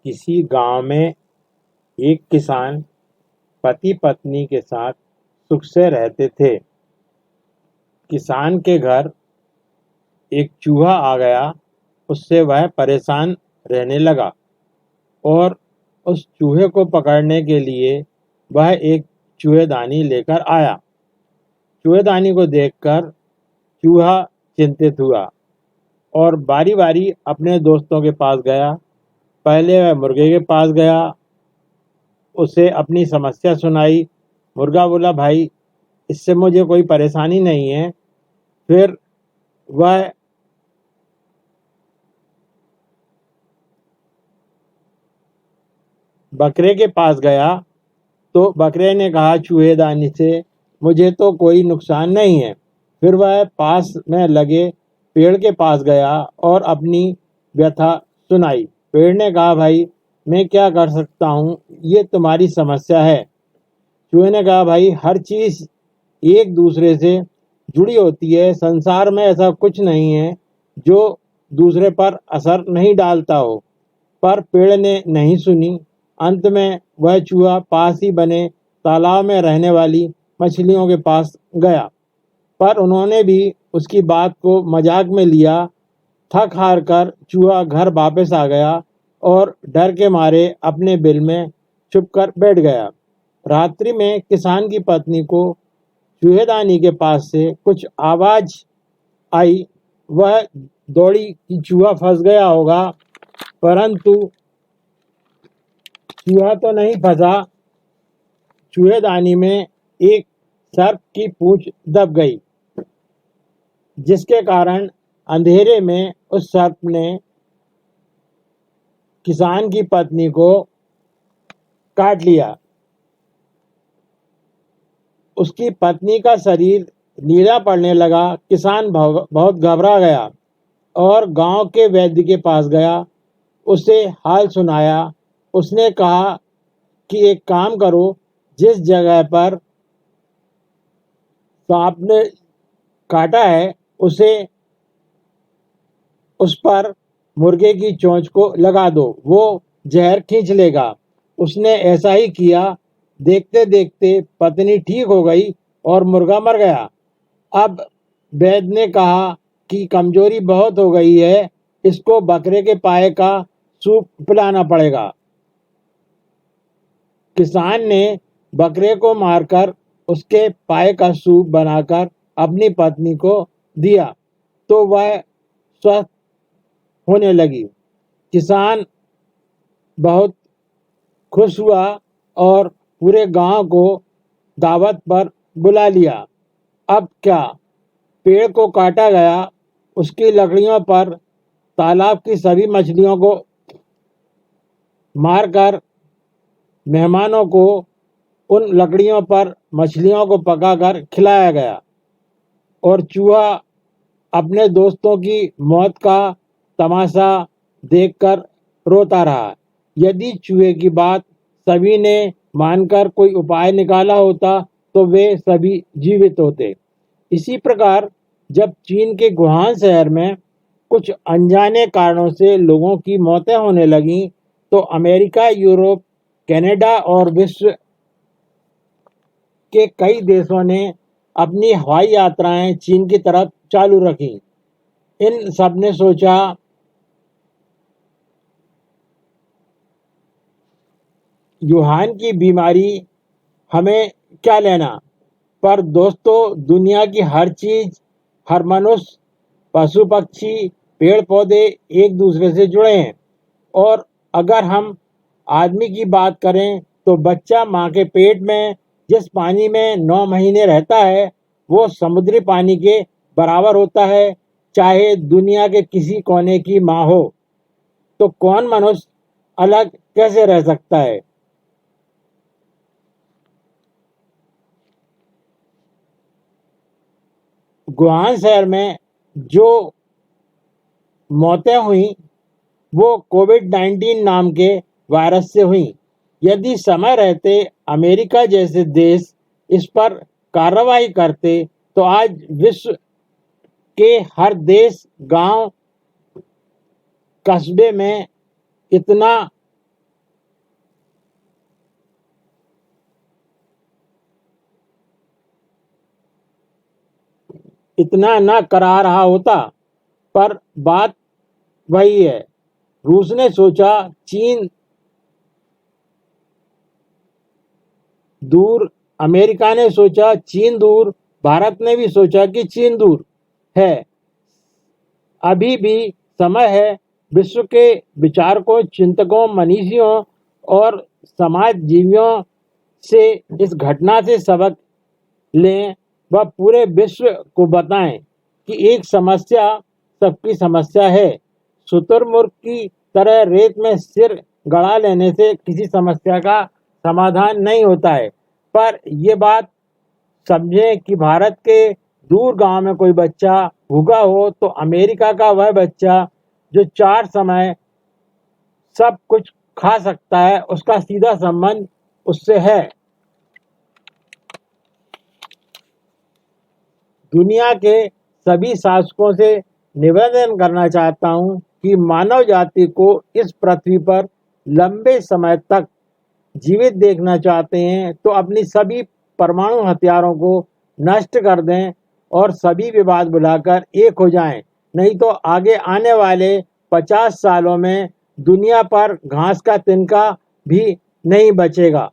किसी गांव में एक किसान पति पत्नी के साथ सुख से रहते थे। किसान के घर एक चूहा आ गया। उससे वह परेशान रहने लगा और उस चूहे को पकड़ने के लिए वह एक चूहेदानी लेकर आया। चूहेदानी को देखकर चूहा चिंतित हुआ और बारी बारी अपने दोस्तों के पास गया। पहले वह मुर्गे के पास गया, उसे अपनी समस्या सुनाई। मुर्गा बोला, भाई इससे मुझे कोई परेशानी नहीं है। फिर वह बकरे के पास गया तो बकरे ने कहा चूहेदानी से, मुझे तो कोई नुकसान नहीं है। फिर वह पास में लगे पेड़ के पास गया और अपनी व्यथा सुनाई। पेड़ ने कहा, भाई मैं क्या कर सकता हूँ, ये तुम्हारी समस्या है। चूहे ने कहा, भाई हर चीज एक दूसरे से जुड़ी होती है। संसार में ऐसा कुछ नहीं है जो दूसरे पर असर नहीं डालता हो। पर पेड़ ने नहीं सुनी। अंत में वह चूहा पास ही बने तालाब में रहने वाली मछलियों के पास गया, पर उन्होंने भी उसकी बात को मजाक में लिया। थक हार कर चूहा घर वापस आ गया और डर के मारे अपने बिल में छुपकर बैठ गया। रात्रि में किसान की पत्नी को चूहेदानी के पास से कुछ आवाज आई। वह दौड़ी कि चूहा फंस गया होगा, परंतु चूहा तो नहीं फंसा। चूहेदानी में एक सर्प की पूंछ दब गई, जिसके कारण अंधेरे में उस सर्प ने किसान की पत्नी को काट लिया। उसकी पत्नी का शरीर नीला पड़ने लगा। किसान बहुत घबरा गया और गांव के वैद्य के पास गया, उसे हाल सुनाया। उसने कहा कि एक काम करो, जिस जगह पर सांप ने काटा है उस पर मुर्गे की चोंच को लगा दो, वो जहर खींच लेगा। उसने ऐसा ही किया। देखते देखते पत्नी ठीक हो गई और मुर्गा मर गया। अब वैद्य ने कहा कि कमजोरी बहुत हो गई है, इसको बकरे के पाए का सूप पिलाना पड़ेगा। किसान ने बकरे को मारकर उसके पाए का सूप बनाकर अपनी पत्नी को दिया तो वह स्वस्थ होने लगी। किसान बहुत खुश हुआ और पूरे गांव को दावत पर बुला लिया। अब क्या, पेड़ को काटा गया, उसकी लकड़ियों पर तालाब की सभी मछलियों को मारकर मेहमानों को उन लकड़ियों पर मछलियों को पकाकर खिलाया गया और चूहा अपने दोस्तों की मौत का तमाशा देखकर रोता रहा। यदि चूहे की बात सभी ने मानकर कोई उपाय निकाला होता तो वे सभी जीवित होते। इसी प्रकार जब चीन के वुहान शहर में कुछ अनजाने कारणों से लोगों की मौतें होने लगीं तो अमेरिका, यूरोप, कनाडा और विश्व के कई देशों ने अपनी हवाई यात्राएं चीन की तरफ चालू रखी। इन सब ने सोचा वुहान की बीमारी हमें क्या लेना। पर दोस्तों, दुनिया की हर चीज, हर मनुष्य, पशु पक्षी, पेड़ पौधे एक दूसरे से जुड़े हैं। और अगर हम आदमी की बात करें तो बच्चा माँ के पेट में जिस पानी में 9 महीने रहता है वो समुद्री पानी के बराबर होता है, चाहे दुनिया के किसी कोने की माँ हो। तो कौन मनुष्य अलग कैसे रह सकता है। वुहान शहर में जो मौतें हुई वो कोविड-19 नाम के वायरस से हुई। यदि समय रहते अमेरिका जैसे देश इस पर कार्रवाई करते तो आज विश्व के हर देश, गांव, कस्बे में इतना इतना न करा रहा होता, पर बात वही है। रूस ने सोचा चीन दूर, अमेरिका ने सोचा चीन दूर, भारत ने भी सोचा कि चीन दूर है। अभी भी समय है विश्व के विचारकों, चिंतकों, मनीषियों और समाजजीवियों से इस घटना से सबक लें व पूरे विश्व को बताएं कि एक समस्या सबकी समस्या है। शुतुरमुर्ग की तरह रेत में सिर गड़ा लेने से किसी समस्या का समाधान नहीं होता है। पर ये बात समझें कि भारत के दूर गांव में कोई बच्चा भूखा हो तो अमेरिका का वह बच्चा जो 4 समय सब कुछ खा सकता है, उसका सीधा संबंध उससे है। दुनिया के सभी शासकों से निवेदन करना चाहता हूं कि मानव जाति को इस पृथ्वी पर लंबे समय तक जीवित देखना चाहते हैं तो अपनी सभी परमाणु हथियारों को नष्ट कर दें और सभी विवाद बुलाकर एक हो जाएं। नहीं तो आगे आने वाले 50 सालों में दुनिया पर घास का तिनका भी नहीं बचेगा।